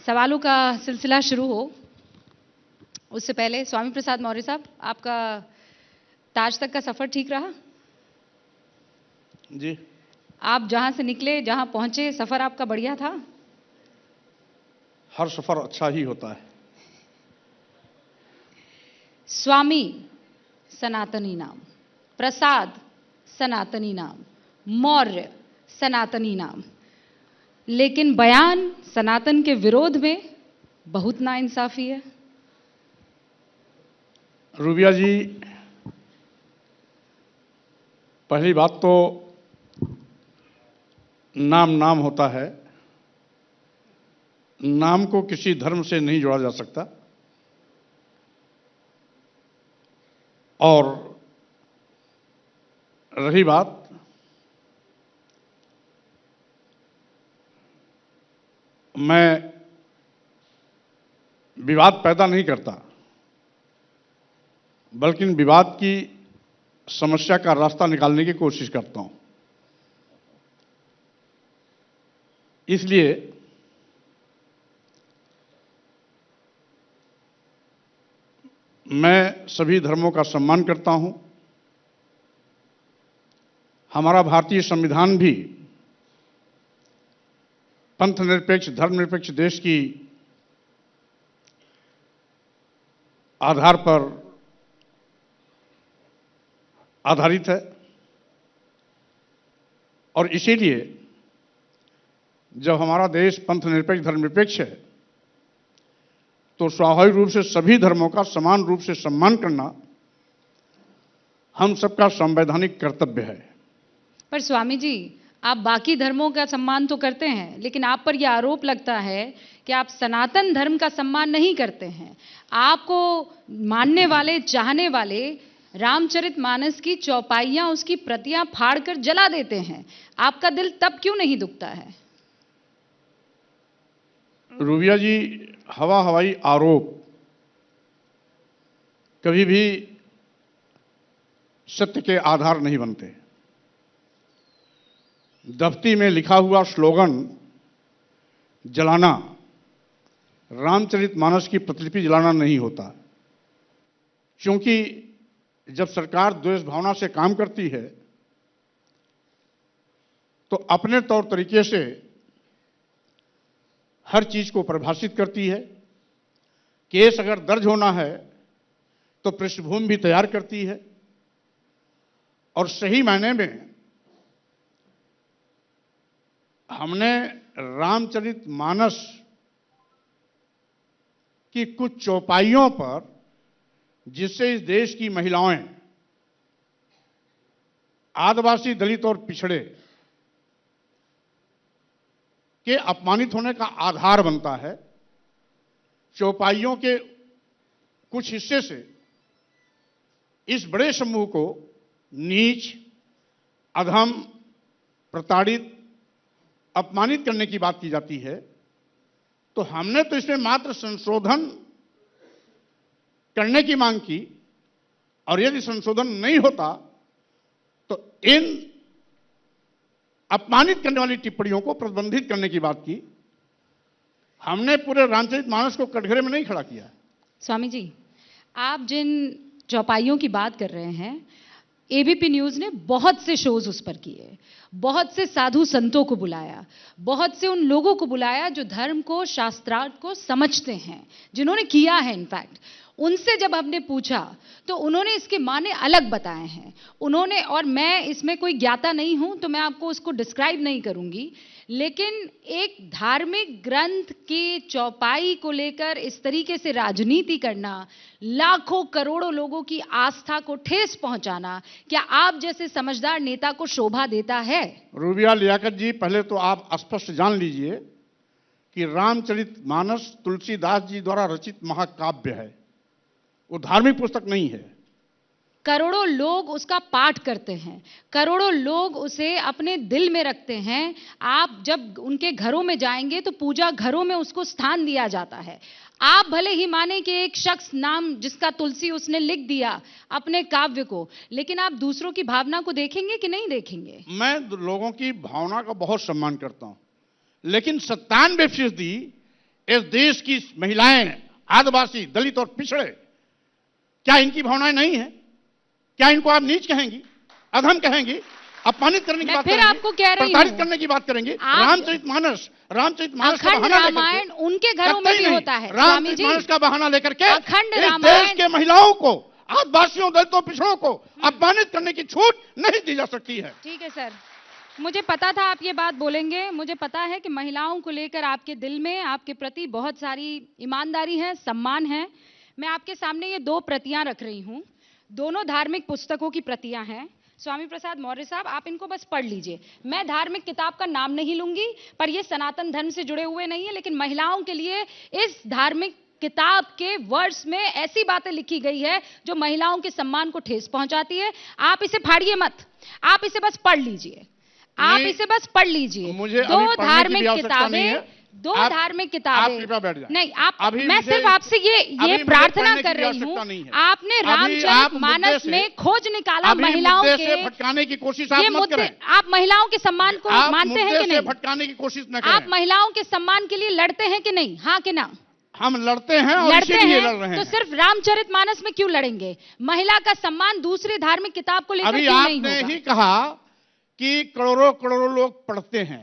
सवालों का सिलसिला शुरू हो उससे पहले स्वामी प्रसाद मौर्य साहब, आपका ताज तक का सफर ठीक रहा? जी, आप जहां से निकले, जहां पहुंचे, सफर आपका बढ़िया था? हर सफर अच्छा ही होता है। स्वामी सनातनी नाम, प्रसाद सनातनी नाम, मौर्य सनातनी नाम, लेकिन बयान सनातन के विरोध में बहुत नाइंसाफी है। रूबिया जी, पहली बात तो नाम नाम होता है, नाम को किसी धर्म से नहीं जोड़ा जा सकता। और रही बात मैं विवाद पैदा नहीं करता, बल्कि विवाद की समस्या का रास्ता निकालने की कोशिश करता हूं। इसलिए मैं सभी धर्मों का सम्मान करता हूं। हमारा भारतीय संविधान भी पंथ निरपेक्ष, धर्मनिरपेक्ष देश की आधार पर आधारित है और इसीलिए जब हमारा देश पंथ निरपेक्ष, धर्मनिरपेक्ष है तो स्वाभाविक रूप से सभी धर्मों का समान रूप से सम्मान करना हम सबका संवैधानिक कर्तव्य है। पर स्वामी जी, आप बाकी धर्मों का सम्मान तो करते हैं, लेकिन आप पर यह आरोप लगता है कि आप सनातन धर्म का सम्मान नहीं करते हैं। आपको मानने वाले, चाहने वाले रामचरितमानस की चौपाइयां, उसकी प्रतियां फाड़कर जला देते हैं। आपका दिल तब क्यों नहीं दुखता है? रूबिया जी, हवा हवाई आरोप कभी भी सत्य के आधार नहीं बनते। दफ्ती में लिखा हुआ स्लोगन जलाना रामचरितमानस की प्रतिलिपि जलाना नहीं होता, क्योंकि जब सरकार द्वेष भावना से काम करती है तो अपने तौर तरीके से हर चीज को परिभाषित करती है। केस अगर दर्ज होना है तो पृष्ठभूमि भी तैयार करती है और सही मायने में हमने रामचरितमानस की कुछ चौपाइयों पर, जिससे इस देश की महिलाएं, आदिवासी, दलित और पिछड़े के अपमानित होने का आधार बनता है, चौपाइयों के कुछ हिस्से से इस बड़े समूह को नीच, अधम, प्रताड़ित, अपमानित करने की बात की जाती है, तो हमने तो इसमें मात्र संशोधन करने की मांग की और यदि संशोधन नहीं होता तो इन अपमानित करने वाली टिप्पणियों को प्रतिबंधित करने की बात की। हमने पूरे रामचरितमानस को कटघरे में नहीं खड़ा किया। स्वामी जी, आप जिन चौपाइयों की बात कर रहे हैं, एबीपी न्यूज ने बहुत से शोज उस पर किए, बहुत से साधु संतों को बुलाया, बहुत से उन लोगों को बुलाया जो धर्म को, शास्त्रार्थ को समझते हैं, जिन्होंने किया है। इनफैक्ट उनसे जब हमने पूछा तो उन्होंने इसके माने अलग बताए हैं। उन्होंने, और मैं इसमें कोई ज्ञाता नहीं हूं तो मैं आपको उसको डिस्क्राइब नहीं करूंगी, लेकिन एक धार्मिक ग्रंथ की चौपाई को लेकर इस तरीके से राजनीति करना, लाखों करोड़ों लोगों की आस्था को ठेस पहुंचाना, क्या आप जैसे समझदार नेता को शोभा देता है? रूबिया लियाकत जी, पहले तो आप स्पष्ट जान लीजिए कि रामचरितमानस तुलसीदास जी द्वारा रचित महाकाव्य है, वो धार्मिक पुस्तक नहीं है। करोड़ों लोग उसका पाठ करते हैं, करोड़ों लोग उसे अपने दिल में रखते हैं। आप जब उनके घरों में जाएंगे तो पूजा घरों में उसको स्थान दिया जाता है। आप भले ही माने कि एक शख्स नाम जिसका तुलसी, उसने लिख दिया अपने काव्य को, लेकिन आप दूसरों की भावना को देखेंगे कि नहीं देखेंगे? मैं लोगों की भावना का बहुत सम्मान करता हूं, लेकिन 97% इस देश की महिलाएं, आदिवासी, दलित और पिछड़े, क्या इनकी भावनाएं नहीं है? क्या इनको आप नीच कहेंगी, अधम कहेंगी, अपमानित करने की बात फिर करेंगी, आपको कह रही प्रताड़ित हूं, करने की बात करेंगी? रामचरितमानस का अखंड बहाना लेकर रामायण के, उनके घरों में भी होता है स्वामी जी। रामचरितमानस का बहाना लेकर के अखंड इस देश रामायण के महिलाओं को, आदिवासियों, दलितों, पिछड़ों को अपमानित करने की छूट नहीं दी जा सकती है। ठीक है सर, मुझे पता था आप ये बात बोलेंगे। मुझे पता है कि महिलाओं को लेकर आपके दिल में, आपके प्रति बहुत सारी ईमानदारी है, सम्मान है। मैं आपके सामने ये 2 प्रतियां रख रही हूं, दोनों धार्मिक पुस्तकों की प्रतियां हैं। स्वामी प्रसाद मौर्य साहब, आप इनको बस पढ़ लीजिए। मैं धार्मिक किताब का नाम नहीं लूंगी, पर ये सनातन धर्म से जुड़े हुए नहीं है, लेकिन महिलाओं के लिए इस धार्मिक किताब के वर्ष में ऐसी बातें लिखी गई है जो महिलाओं के सम्मान को ठेस पहुंचाती है। आप इसे फाड़िए मत, आप इसे बस पढ़ लीजिए, आप इसे बस पढ़ लीजिए। मुझे 2 धार्मिक किताबें, 2 धार्मिक किताबें, कृपया बैठ जाएं। नहीं आप, मैं सिर्फ आपसे ये प्रार्थना कर रही हूं। आपने रामचरितमानस में खोज निकाला महिलाओं के, भटकाने की कोशिश आप मत करें। आप महिलाओं के सम्मान को मानते हैं कि नहीं? भटकाने की कोशिश न करें। आप महिलाओं के सम्मान के लिए लड़ते हैं कि नहीं? हाँ कि ना? हम लड़ते हैं और इसीलिए लड़ रहे हैं। तो सिर्फ रामचरितमानस में क्यों लड़ेंगे? महिला का सम्मान दूसरी धार्मिक किताब को लेकर क्यों नहीं होगा? आपने ही कहा कि करोड़ों करोड़ों लोग पढ़ते हैं,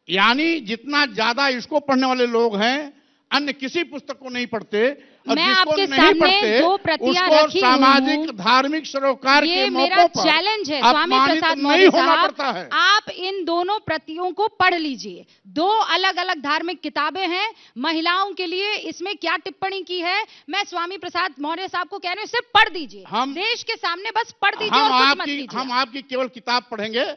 यानी जितना ज्यादा इसको पढ़ने वाले लोग हैं, अन्य किसी पुस्तक को नहीं पढ़ते। और मैं जिसको आपके नहीं सामने पढ़ते, 2 प्रतियां उसको रखी सामाजिक, धार्मिक सरोकार के ये मौकों मेरा पर चैलेंज है स्वामी अपमानित प्रसाद नहीं मौर्य होना साहब, पड़ता है। आप इन दोनों प्रतियों को पढ़ लीजिए। 2 अलग अलग धार्मिक किताबें हैं, महिलाओं के लिए इसमें क्या टिप्पणी की है, मैं स्वामी प्रसाद मौर्य साहब को कह रहे हैं, सिर्फ पढ़ दीजिए। देश के सामने बस पढ़ दीजिए और कुछ मत कीजिए। हम आपकी केवल किताब पढ़ेंगे,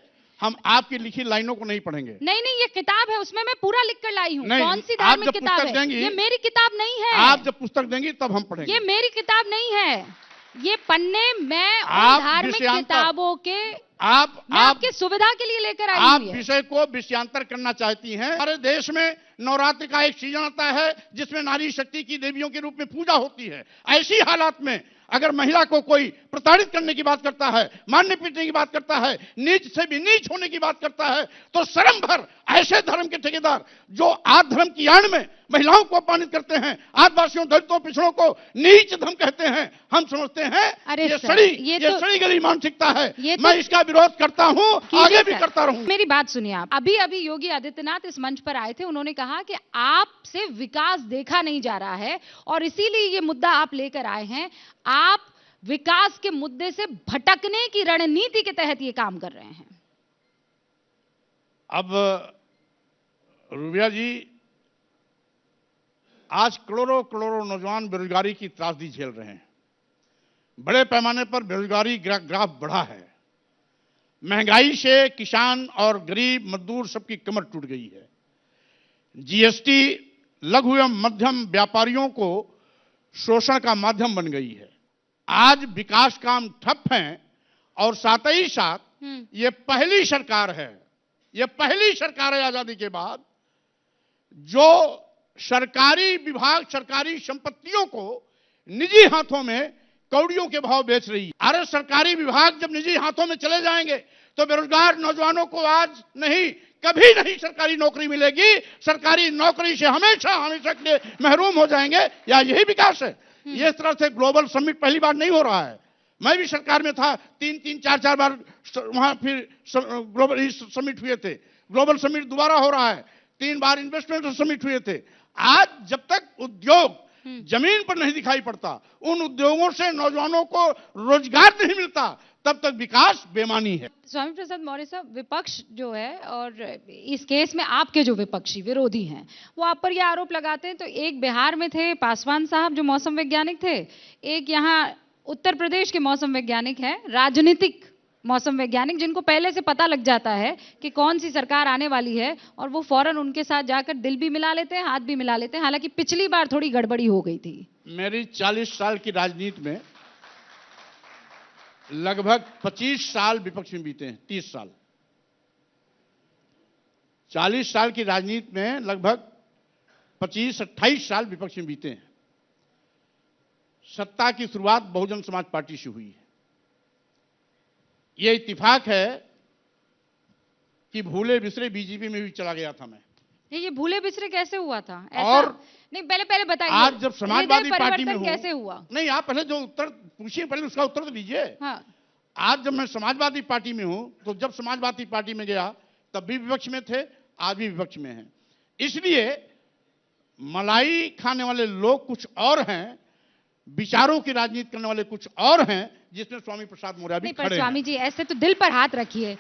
हम आपकी लिखी लाइनों को नहीं पढ़ेंगे। नहीं, ये किताब है, उसमें मैं पूरा लिख कर लाई हूँ। कौन सी धार्मिक किताब है? ये मेरी किताब नहीं है। आप जब पुस्तक देंगी तब हम पढ़ेंगे। ये मेरी किताब नहीं है, ये पन्ने मैं धार्मिक किताबों के आपकी सुविधा के लिए लेकर आई हूं। आप विषय को विषयांतर करना चाहती हैं। हमारे देश में नवरात्रि का एक सीजन आता है जिसमें नारी शक्ति की देवियों के रूप में पूजा होती है। ऐसी हालात में अगर महिला को कोई प्रताड़ित करने की बात करता है, मारने पीटने की बात करता है, नीच से भी नीच होने की बात करता है, तो शर्म भर ऐसे धर्म के ठेकेदार जो आद धर्म की आड़ में महिलाओं को अपमानित करते हैं, आदिवासियों, दलितों, पिछड़ों को नीच धर्म कहते हैं, हम समझते हैं ये सड़ी गली मानसिकता है। मैं इसका विरोध करता हूं, आगे भी करता रहूंगा। मेरी बात सुनिए आप। अभी योगी आदित्यनाथ इस मंच पर आए थे, उन्होंने कहा कि आपसे विकास देखा नहीं जा रहा है और इसीलिए ये मुद्दा आप लेकर आए हैं। आप विकास के मुद्दे से भटकने की रणनीति के तहत ये काम कर रहे हैं। अब रूबिया जी, आज करोड़ों करोड़ों नौजवान बेरोजगारी की त्रासदी झेल रहे हैं। बड़े पैमाने पर बेरोजगारी ग्राफ बढ़ा है। महंगाई से किसान और गरीब मजदूर सबकी कमर टूट गई है। जीएसटी लघु एवं मध्यम व्यापारियों को शोषण का माध्यम बन गई है। आज विकास काम ठप हैं और साथ ही साथ ये पहली सरकार है, ये पहली सरकार है आजादी के बाद जो सरकारी विभाग, सरकारी संपत्तियों को निजी हाथों में कौड़ियों के भाव बेच रही है। अरे सरकारी विभाग जब निजी हाथों में चले जाएंगे तो बेरोजगार नौजवानों को आज नहीं, कभी नहीं सरकारी नौकरी मिलेगी। सरकारी नौकरी से हमेशा हमेशा के लिए महरूम हो जाएंगे। या यही विकास है? ये इस तरह से ग्लोबल समिट पहली बार नहीं हो रहा है। मैं भी सरकार में था, 3-4 बार वहां फिर ग्लोबल समिट हुए थे। ग्लोबल समिट दोबारा हो रहा है, 3 बार इन्वेस्टमेंट समिट हुए थे। आज जब तक उद्योग जमीन पर नहीं दिखाई पड़ता, उन उद्योगों से नौजवानों को रोजगार नहीं मिलता, तब तक विकास बेमानी है। स्वामी प्रसाद मौर्य साहब, विपक्ष जो है और इस केस में आपके जो विपक्षी विरोधी हैं वो आप पर यह आरोप लगाते हैं। तो एक बिहार में थे पासवान साहब जो मौसम वैज्ञानिक थे, एक यहाँ उत्तर प्रदेश के मौसम वैज्ञानिक हैं, राजनीतिक मौसम वैज्ञानिक, जिनको पहले से पता लग जाता है कि कौन सी सरकार आने वाली है और वो फौरन उनके साथ जाकर दिल भी मिला लेते हैं, हाथ भी मिला लेते हैं। हालांकि पिछली बार थोड़ी गड़बड़ी हो गई थी। मेरी 40 साल की राजनीति में लगभग 25 साल विपक्ष में बीते हैं। 30 साल, 40 साल की राजनीति में लगभग 25-28 साल विपक्ष में बीते हैं। सत्ता की शुरुआत बहुजन समाज पार्टी से हुई है। यह इत्तेफाक है कि भूले बिसरे बीजेपी में भी चला गया था मैं। ये भूले बिसरे कैसे हुआ था ऐसा? और नहीं, पहले बताइए, आज जब समाजवादी हृदय पार्टी में परिवर्तन हूं, कैसे हुआ? नहीं, आप पहले जो उत्तर पूछिए, पहले उसका उत्तर तो दीजिए। हाँ, आज जब मैं समाजवादी पार्टी में हूं, तो जब समाजवादी पार्टी में गया तब भी विपक्ष में थे, आज भी विपक्ष में हैं। इसलिए मलाई खाने वाले लोग कुछ और हैं, विचारों की राजनीति करने वाले कुछ और हैं, जिसमें स्वामी प्रसाद मौर्य भी नहीं, पर खड़े स्वामी हैं। जी ऐसे तो दिल पर हाथ रखिए।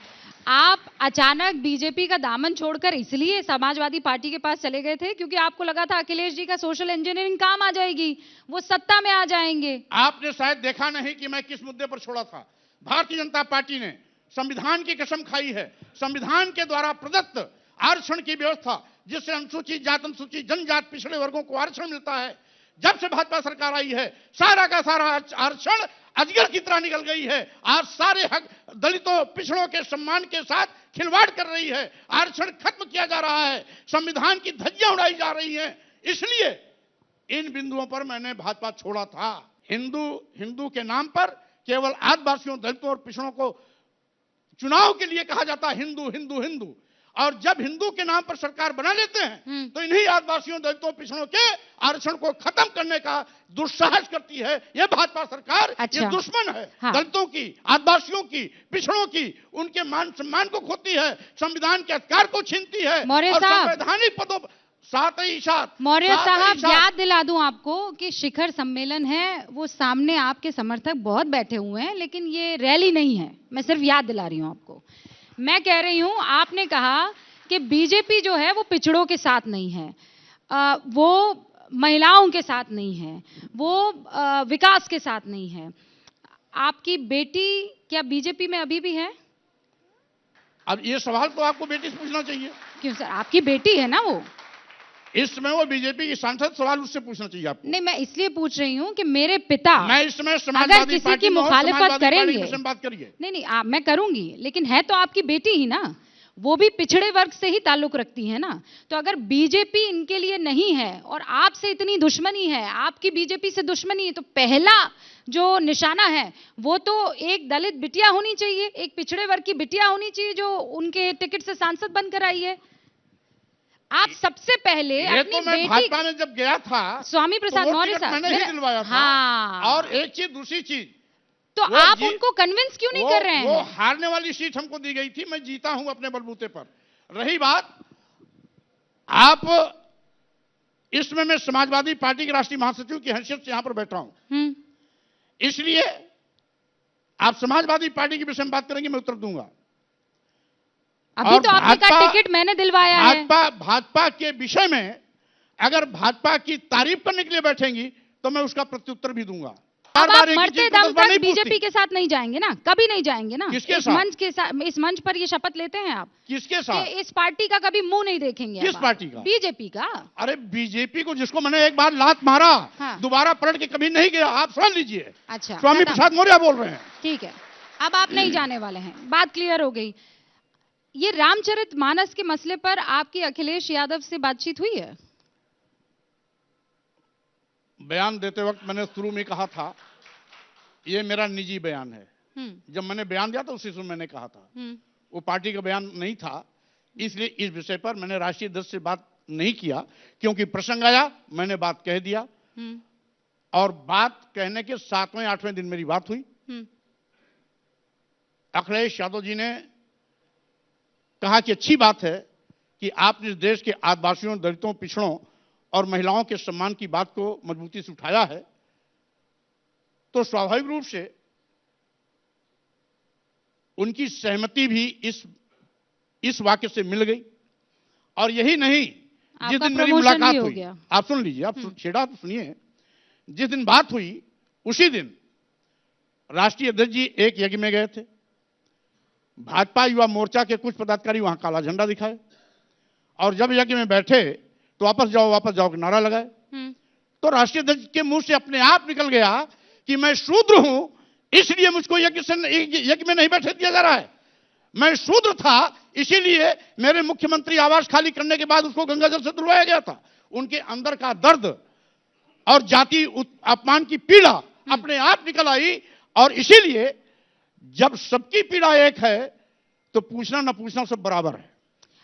आप अचानक बीजेपी का दामन छोड़कर इसलिए समाजवादी पार्टी के पास चले गए थे क्योंकि आपको लगा था अखिलेश जी का सोशल इंजीनियरिंग काम आ जाएगी, वो सत्ता में आ जाएंगे। आपने शायद देखा नहीं कि मैं किस मुद्दे पर छोड़ा था। भारतीय जनता पार्टी ने संविधान की कसम खाई है, संविधान के द्वारा प्रदत्त आरक्षण की व्यवस्था, जिससे अनुसूचित जाति, अनुसूचित जनजाति, पिछड़े वर्गों को आरक्षण मिलता है। जब से भाजपा सरकार आई है, सारा का सारा आरक्षण अजगर की तरह निकल गई है। आज सारे हक दलितों, पिछड़ों के सम्मान के साथ खिलवाड़ कर रही है। आरक्षण खत्म किया जा रहा है, संविधान की धज्जियां उड़ाई जा रही हैं। इसलिए इन बिंदुओं पर मैंने भाजपा छोड़ा था। हिंदू के नाम पर केवल आदिवासियों, दलितों और पिछड़ों को चुनाव के लिए कहा जाता है हिंदू हिंदू हिंदू, और जब हिंदू के नाम पर सरकार बना लेते हैं तो इन्हीं आदिवासियों, दलितों, पिछड़ों के आरक्षण को खत्म करने का दुस्साहस करती है यह भाजपा सरकार। अच्छा। ये दुश्मन है। हाँ। दलितों की, आदिवासियों की, पिछड़ों की, उनके मान सम्मान को खोती है, संविधान के अधिकार को छीनती है, मौर्य और साहब, संवैधानिक पदों मौर्य साहब याद दिला दूं आपको कि शिखर सम्मेलन है, वो सामने आपके समर्थक बहुत बैठे हुए हैं, लेकिन ये रैली नहीं है। मैं सिर्फ याद दिला रही हूं आपको। मैं कह रही हूं, आपने कहा कि बीजेपी जो है वो पिछड़ों के साथ नहीं है, वो महिलाओं के साथ नहीं है, वो विकास के साथ नहीं है। आपकी बेटी क्या बीजेपी में अभी भी है? अब ये सवाल तो आपको बेटी से पूछना चाहिए। क्यों सर, आपकी बेटी है ना वो? इस समय वो बीजेपी की सांसद, सवाल उससे पूछना चाहिए आपको। नहीं, मैं इसलिए पूछ रही हूं कि मेरे पिता, मैं इस समय अगर समाजवादी किसी पार्टी की में हूं, मुखालिफत समाजवादी पार्टी करेंगे, के विषय में बात करिए। नहीं, मैं करूंगी, लेकिन है तो आपकी बेटी ही ना, वो भी पिछड़े वर्ग से ही ताल्लुक रखती है ना। तो अगर बीजेपी इनके लिए नहीं है और आपसे इतनी दुश्मनी है, आपकी बीजेपी से दुश्मनी है, तो पहला जो निशाना है वो तो एक दलित बिटिया होनी चाहिए, एक पिछड़े वर्ग की बिटिया होनी चाहिए जो उनके टिकट से सांसद बनकर आई है। आप सबसे पहले ये अपनी तो मैं बेटी, भाजपा में जब गया था स्वामी प्रसाद तो वो मौर्य टिकट साहब, मैंने ही दिलवाया था। हाँ, और एक चीज, दूसरी चीज, तो आप उनको कन्विंस क्यों नहीं कर रहे हैं? वो हारने वाली सीट हमको दी गई थी, मैं जीता हूं अपने बलबूते पर। रही बात, आप इसमें मैं समाजवादी पार्टी के राष्ट्रीय महासचिव की हैसियत से यहां पर बैठा हूं, इसलिए आप समाजवादी पार्टी के विषय में बात करेंगे, मैं उत्तर दूंगा। अभी तो आपने कहा टिकट मैंने दिलवाया है। भाजपा के विषय में अगर भाजपा की तारीफ करने के लिए बैठेंगी तो मैं उसका प्रत्युत्तर भी दूंगा। अब आप मरते दम तक बीजेपी के साथ नहीं जाएंगे ना, कभी नहीं जाएंगे ना? किसके साथ? इस मंच पर ये शपथ लेते हैं आप? किसके साथ? इस पार्टी का कभी मुंह नहीं देखेंगे? किस पार्टी का? बीजेपी का। अरे बीजेपी को, जिसको मैंने एक बार लात मारा, हाँ। दोबारा पलट के कभी नहीं गया, आप सुन लीजिए। अच्छा, स्वामी प्रसाद मौर्य बोल रहे हैं। ठीक है, अब आप नहीं जाने वाले हैं, बात क्लियर हो गई। ये रामचरितमानस के मसले पर आपकी अखिलेश यादव से बातचीत हुई है? बयान देते वक्त मैंने शुरू में कहा था ये मेरा निजी बयान है। जब मैंने बयान दिया तो उसी समय मैंने कहा था, वो पार्टी का बयान नहीं था, इसलिए इस विषय पर मैंने राष्ट्रीय अध्यक्ष से बात नहीं किया, क्योंकि प्रसंग आया, मैंने बात कह दिया। और बात कहने के 7वें 8वें दिन मेरी बात हुई। अखिलेश यादव जी ने कहा कि अच्छी बात है कि आपने देश के आदिवासियों, दलितों, पिछड़ों और महिलाओं के सम्मान की बात को मजबूती से उठाया है, तो स्वाभाविक रूप से उनकी सहमति भी इस वाक्य से मिल गई। और यही नहीं, जिस दिन मेरी मुलाकात हुई, आप सुन लीजिए, आप छेड़ा तो सुनिए, जिस दिन बात हुई उसी दिन राष्ट्रीय अध्यक्ष जी एक यज्ञ में गए थे। भाजपा युवा मोर्चा के कुछ पदाधिकारी वहां काला झंडा दिखाए, और जब यज्ञ में बैठे तो वापस जाओ के नारा लगाए। तो राष्ट्रीय अध्यक्ष के मुंह से अपने आप निकल गया कि मैं शूद्र हूं, इसलिए मुझको यज्ञ में नहीं बैठे दिया जा रहा है। मैं शूद्र था, इसीलिए मेरे मुख्यमंत्री आवास खाली करने के बाद उसको गंगाजल से धुलवाया गया था। उनके अंदर का दर्द और जाति अपमान की पीड़ा अपने आप निकल आई, और इसीलिए जब सबकी पीड़ा एक है तो पूछना न पूछना सब बराबर है।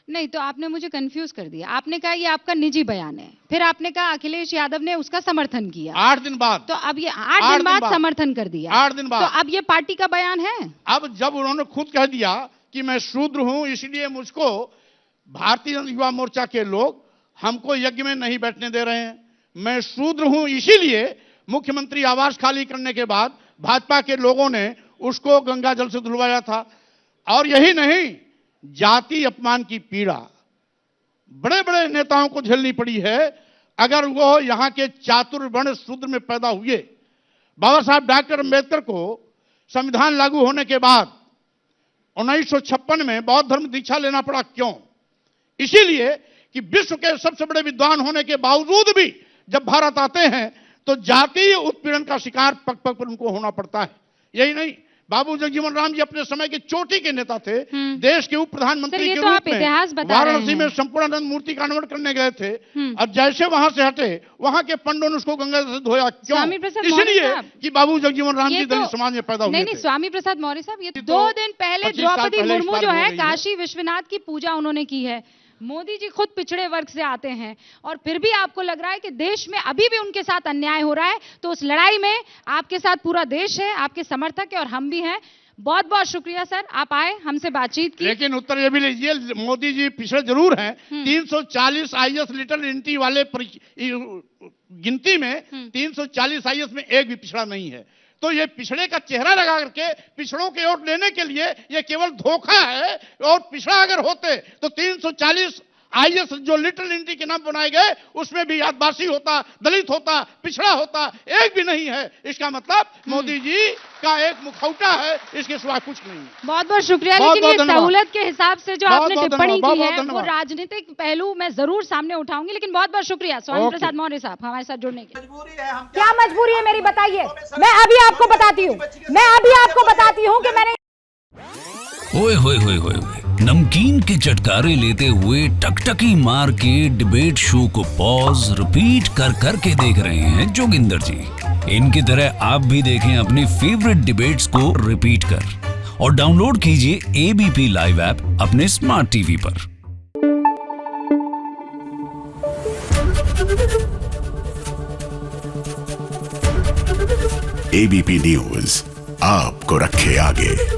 नहीं, तो आपने मुझे कंफ्यूज कर दिया। आपने कहा ये आपका निजी बयान है, फिर आपने कहा अखिलेश यादव ने उसका समर्थन किया। 8 दिन बाद। तो अब ये 8 दिन बाद समर्थन कर दिया। 8 दिन बाद। तो अब ये पार्टी का बयान है। अब जब उन्होंने खुद कह दिया कि मैं शूद्र हूं, इसलिए मुझको भारतीय युवा मोर्चा के लोग हमको यज्ञ में नहीं बैठने दे रहे हैं, मैं शूद्र हूं इसीलिए मुख्यमंत्री आवास खाली करने के बाद भाजपा के लोगों ने उसको गंगा जल से धुलवाया था। और यही नहीं, जाति अपमान की पीड़ा बड़े बड़े नेताओं को झेलनी पड़ी है। अगर वो यहां के चातुर्वर्ण शूद्र में पैदा हुए, बाबा साहब डॉक्टर अंबेडकर को संविधान लागू होने के बाद 1956 में बौद्ध धर्म दीक्षा लेना पड़ा। क्यों? इसीलिए कि विश्व के सबसे बड़े विद्वान होने के बावजूद भी जब भारत आते हैं तो जातीय उत्पीड़न का शिकार पग पग पर उनको होना पड़ता है। यही नहीं, बाबू जगजीवन राम जी अपने समय के चोटी के नेता थे, देश के उप प्रधानमंत्री के रूप में वाराणसी में संपूर्णानंद मूर्ति का अनावरण करने गए थे, और जैसे वहां से हटे वहां के पंडों ने उसको गंगा से धोया। क्यों? इसलिए कि बाबू जगजीवन राम जी दलित समाज में पैदा हुए थे। नहीं, स्वामी प्रसाद मौर्य साहब, ये 2 दिन पहले द्रौपदी मुर्मू जो है काशी विश्वनाथ की पूजा उन्होंने की है। मोदी जी खुद पिछड़े वर्ग से आते हैं और फिर भी आपको लग रहा है कि देश में अभी भी उनके साथ अन्याय हो रहा है। तो उस लड़ाई में आपके साथ पूरा देश है, आपके समर्थक है और हम भी हैं। बहुत बहुत शुक्रिया सर, आप आए, हमसे बातचीत की। लेकिन उत्तर ये भी लीजिए, मोदी जी पिछड़े जरूर हैं। 340 आईएएस लिटिल इंटी वाले गिनती में 340 आईएएस में एक भी पिछड़ा नहीं है। तो ये पिछड़े का चेहरा लगा करके पिछड़ों के वोट लेने के लिए ये केवल धोखा है। और पिछड़ा अगर होते तो 340 आईएएस जो लिटिल इंडी के नाम बनाए गए उसमें भी आदिवासी होता, दलित होता, पिछड़ा होता, एक भी नहीं है। इसका मतलब मोदी जी का एक मुखौटा है, इसके सिवा कुछ नहीं। बहुत बहुत शुक्रिया। लेकिन ये सहूलत के हिसाब से जो आपने टिप्पणी की है वो राजनीतिक पहलू मैं जरूर सामने उठाऊंगी। लेकिन बहुत बहुत शुक्रिया स्वामी प्रसाद मौर्य साहब हमारे साथ जुड़ने के लिए। क्या मजबूरी है मेरी, बताइए। मैं अभी आपको बताती हूँ कि मैंने ओए होए होए होए नमकीन के चटकारे लेते हुए टकटकी मार के डिबेट शो को पॉज रिपीट कर करके देख रहे हैं जोगिंदर जी। इनकी तरह आप भी देखें अपनी फेवरेट डिबेट्स को रिपीट कर और डाउनलोड कीजिए एबीपी लाइव ऐप अपने स्मार्ट टीवी पर। एबीपी न्यूज आपको रखे आगे।